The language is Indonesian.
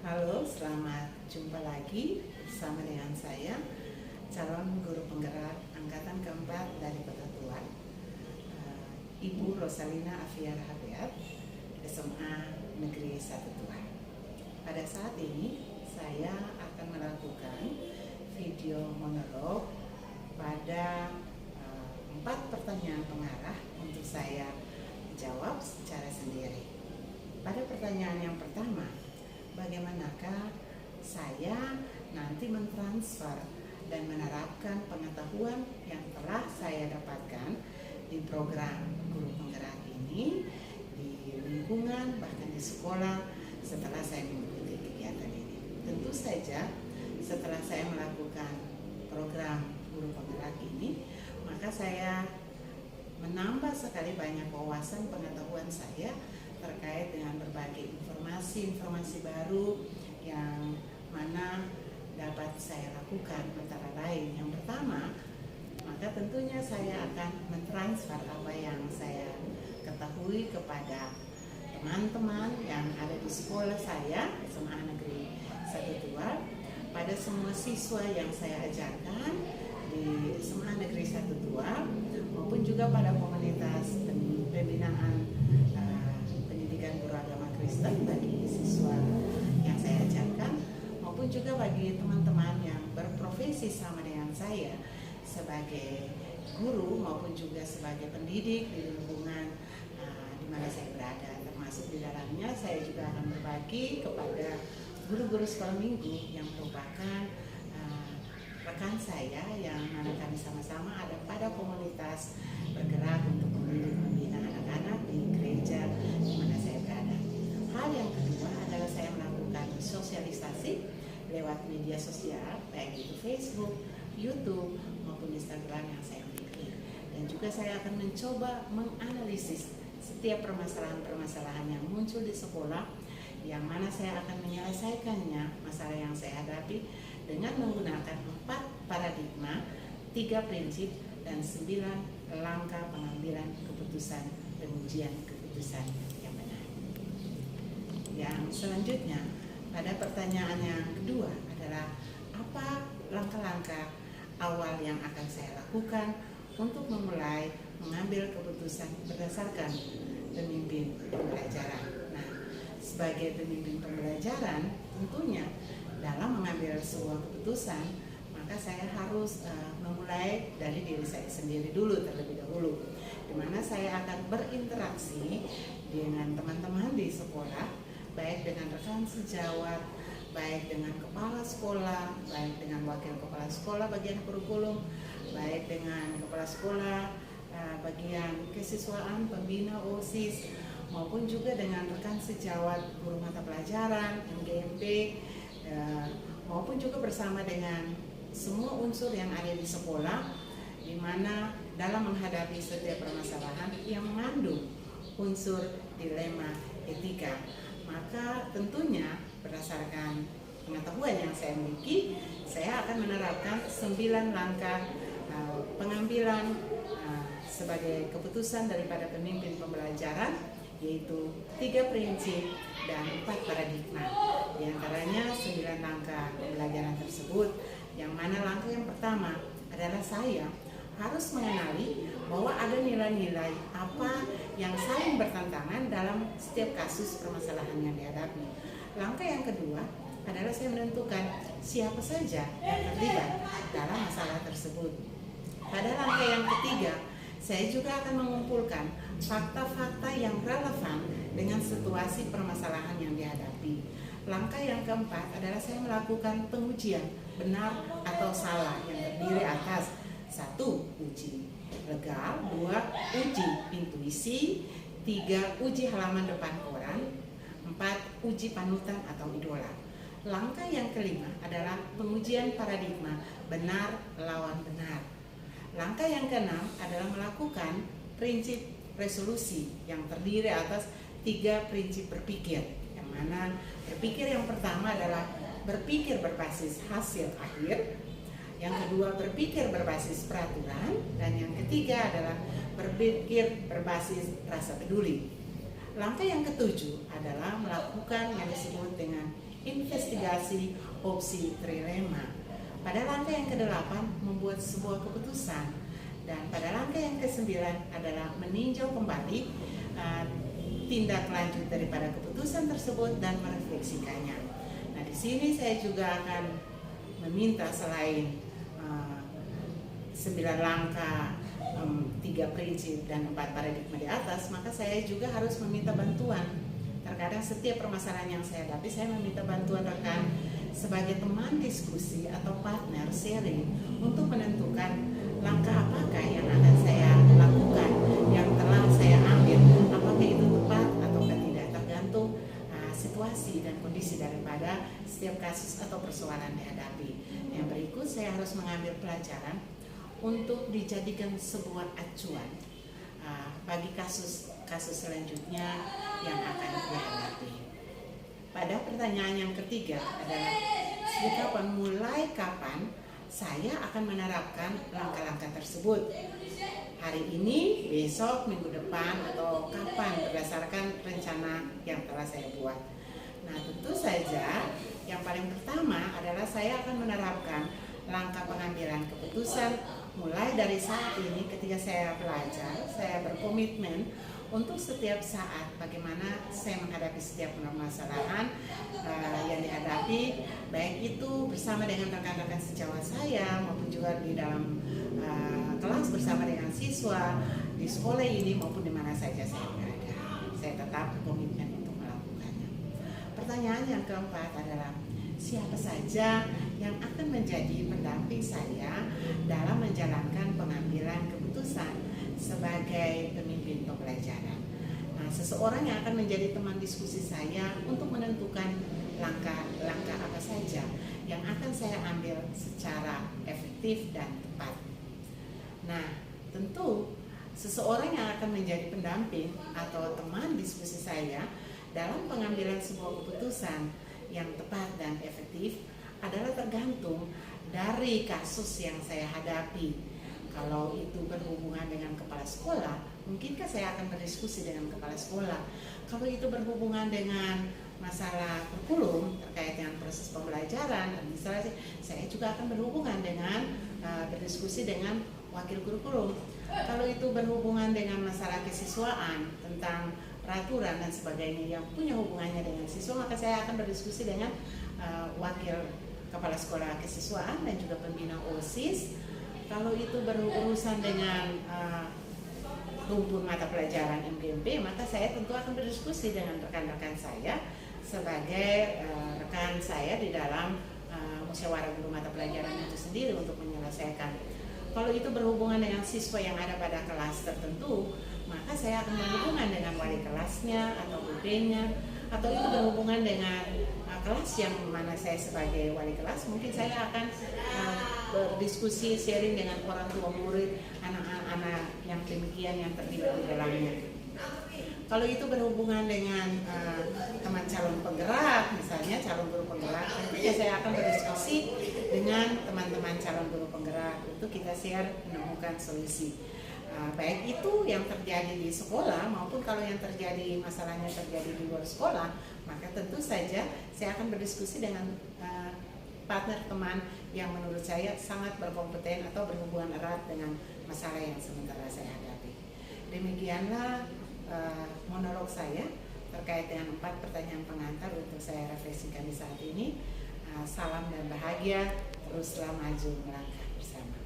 Halo, selamat jumpa lagi bersama dengan saya, calon guru penggerak angkatan keempat dari Kota Tua, Ibu Rosalina Afiar Habeat, SMA Negeri 1 Tua. Pada saat ini, saya akan melakukan video monolog pada 4 pertanyaan pengarah untuk saya jawab secara sendiri. Pada pertanyaan yang pertama, bagaimanakah saya nanti mentransfer dan menerapkan pengetahuan yang telah saya dapatkan di program guru penggerak ini di lingkungan bahkan di sekolah setelah saya mengikuti kegiatan ini. Tentu saja setelah saya melakukan program guru penggerak ini, maka saya menambah sekali banyak wawasan pengetahuan saya terkait dengan berbagai informasi baru yang mana dapat saya lakukan. Antara lain, yang pertama, maka tentunya saya akan mentransfer apa yang saya ketahui kepada teman-teman yang ada di sekolah saya, SMA Negeri 1 Tua, pada semua siswa yang saya ajarkan di SMA Negeri 1 Tua, maupun juga pada komunitas pembinaan pendidikan beragama Kristen bagi siswa yang saya ajarkan, maupun juga bagi teman-teman yang berprofesi sama dengan saya sebagai guru maupun juga sebagai pendidik di lingkungan di mana saya berada. Termasuk di dalamnya saya juga akan berbagi kepada guru-guru sekolah minggu yang merupakan rekan saya yang mana kami sama-sama ada pada komunitas bergerak untuk membina anak-anak di gereja di mana saya berada. Hal yang kedua adalah saya melakukan sosialisasi lewat media sosial, baik itu Facebook, YouTube, maupun Instagram yang saya miliki. Dan juga saya akan mencoba menganalisis setiap permasalahan-permasalahan yang muncul di sekolah, yang mana saya akan menyelesaikannya, masalah yang saya hadapi, dengan menggunakan 4 paradigma, 3 prinsip, dan 9 langkah pengambilan keputusan, pengujian keputusan yang benar. Yang selanjutnya, pada pertanyaan yang kedua adalah apa langkah-langkah awal yang akan saya lakukan untuk memulai mengambil keputusan berdasarkan pemimpin pembelajaran. Nah, sebagai pemimpin pembelajaran, tentunya dalam mengambil sebuah keputusan, maka saya harus memulai dari diri saya sendiri dulu terlebih dahulu, di mana saya akan berinteraksi dengan teman-teman di sekolah, baik dengan rekan sejawat, baik dengan kepala sekolah, baik dengan wakil kepala sekolah bagian kurikulum, baik dengan kepala sekolah bagian kesiswaan, pembina OSIS, maupun juga dengan rekan sejawat guru mata pelajaran, MGMP, maupun juga bersama dengan semua unsur yang ada di sekolah, di mana dalam menghadapi setiap permasalahan yang mengandung unsur dilema etika, maka tentunya berdasarkan pengetahuan yang saya miliki, saya akan menerapkan 9 langkah pengambilan sebagai keputusan daripada pemimpin pembelajaran, yaitu 3 prinsip dan 4 paradigma. Di antaranya 9 langkah pembelajaran tersebut, yang mana langkah yang pertama adalah saya harus mengenali bahwa ada nilai-nilai apa yang saling bertentangan dalam setiap kasus permasalahan yang dihadapi. Langkah yang kedua adalah saya menentukan siapa saja yang terlibat dalam masalah tersebut. Pada langkah yang ketiga, saya juga akan mengumpulkan fakta-fakta yang relevan dengan situasi permasalahan yang dihadapi. Langkah yang keempat adalah saya melakukan pengujian benar atau salah yang terdiri atas 1. Uji legal, 2. Uji intuisi, 3. Uji halaman depan koran, 4. Uji panutan atau idola. Langkah yang kelima adalah pengujian paradigma benar lawan benar. Langkah yang keenam adalah melakukan prinsip resolusi yang terdiri atas 3 prinsip berpikir, yang mana berpikir yang pertama adalah berpikir berbasis hasil akhir, yang kedua berpikir berbasis peraturan, dan yang ketiga adalah berpikir berbasis rasa peduli. Langkah yang ketujuh adalah melakukan yang disebut dengan investigasi opsi trilema. Pada langkah yang ke-8 membuat sebuah keputusan, dan pada langkah yang ke-9 adalah meninjau kembali tindak lanjut daripada keputusan tersebut dan merefleksikannya. Nah, di sini saya juga akan meminta selain 9 langkah, 3 prinsip dan 4 paradigma di atas, maka saya juga harus meminta bantuan. Terkadang setiap permasalahan yang saya hadapi, saya meminta bantuan rekan sebagai teman diskusi atau partner sharing untuk menentukan langkah apakah yang akan saya lakukan, yang telah saya ambil, apakah itu tepat atau tidak, tergantung situasi dan kondisi daripada setiap kasus atau persoalan dihadapi. Yang berikut, saya harus mengambil pelajaran untuk dijadikan sebuah acuan bagi kasus selanjutnya yang akan dihadapi. Pada pertanyaan yang ketiga adalah mulai kapan saya akan menerapkan langkah-langkah tersebut? Hari ini, besok, minggu depan, atau kapan berdasarkan rencana yang telah saya buat. Nah, tentu saja yang paling pertama adalah saya akan menerapkan langkah pengambilan keputusan mulai dari saat ini ketika saya belajar, saya berkomitmen untuk setiap saat bagaimana saya menghadapi setiap permasalahan yang dihadapi, baik itu bersama dengan rekan-rekan sejawat saya maupun juga di dalam kelas bersama dengan siswa di sekolah ini maupun di mana saja saya berada. Saya tetap komitmen untuk melakukannya. Pertanyaan yang keempat adalah siapa saja yang akan menjadi pendamping saya dalam menjalankan pengambilan keputusan sebagai pemimpin pembelajaran. Nah, seseorang yang akan menjadi teman diskusi saya untuk menentukan langkah-langkah apa saja yang akan saya ambil secara efektif dan tepat. Nah, tentu seseorang yang akan menjadi pendamping atau teman diskusi saya dalam pengambilan sebuah keputusan yang tepat dan efektif adalah tergantung dari kasus yang saya hadapi. Kalau itu berhubungan dengan kepala sekolah, mungkinkah saya akan berdiskusi dengan kepala sekolah? Kalau itu berhubungan dengan masalah kurikulum terkait dengan proses pembelajaran, administrasi, saya juga akan berhubungan dengan berdiskusi dengan wakil kurikulum. Kalau itu berhubungan dengan masalah kesiswaan tentang peraturan dan sebagainya yang punya hubungannya dengan siswa, maka saya akan berdiskusi dengan wakil kepala sekolah kesiswaan dan juga pembina OSIS. Kalau itu berurusan dengan rumpun mata pelajaran MGMP, maka saya tentu akan berdiskusi dengan rekan-rekan saya sebagai rekan saya di dalam musyawarah guru mata pelajaran itu sendiri untuk menyelesaikan. Kalau itu berhubungan dengan siswa yang ada pada kelas tertentu, maka saya akan berhubungan dengan wali kelasnya atau guru-nya, atau itu berhubungan dengan kelas yang mana saya sebagai wali kelas, mungkin saya akan berdiskusi sharing dengan orang tua murid, anak-anak yang demikian yang terlibat di dalamnya. Kalau itu berhubungan dengan teman calon penggerak, misalnya calon guru penggerak, tentunya saya akan berdiskusi dengan teman-teman calon guru penggerak untuk kita share menemukan solusi. Baik itu yang terjadi di sekolah maupun kalau yang terjadi masalahnya terjadi di luar sekolah, maka tentu saja saya akan berdiskusi dengan partner teman yang menurut saya sangat berkompeten atau berhubungan erat dengan masalah yang sementara saya hadapi. Demikianlah monolog saya terkait dengan 4 pertanyaan pengantar untuk saya refleksikan di saat ini. Salam dan bahagia, teruslah maju melangkah bersama.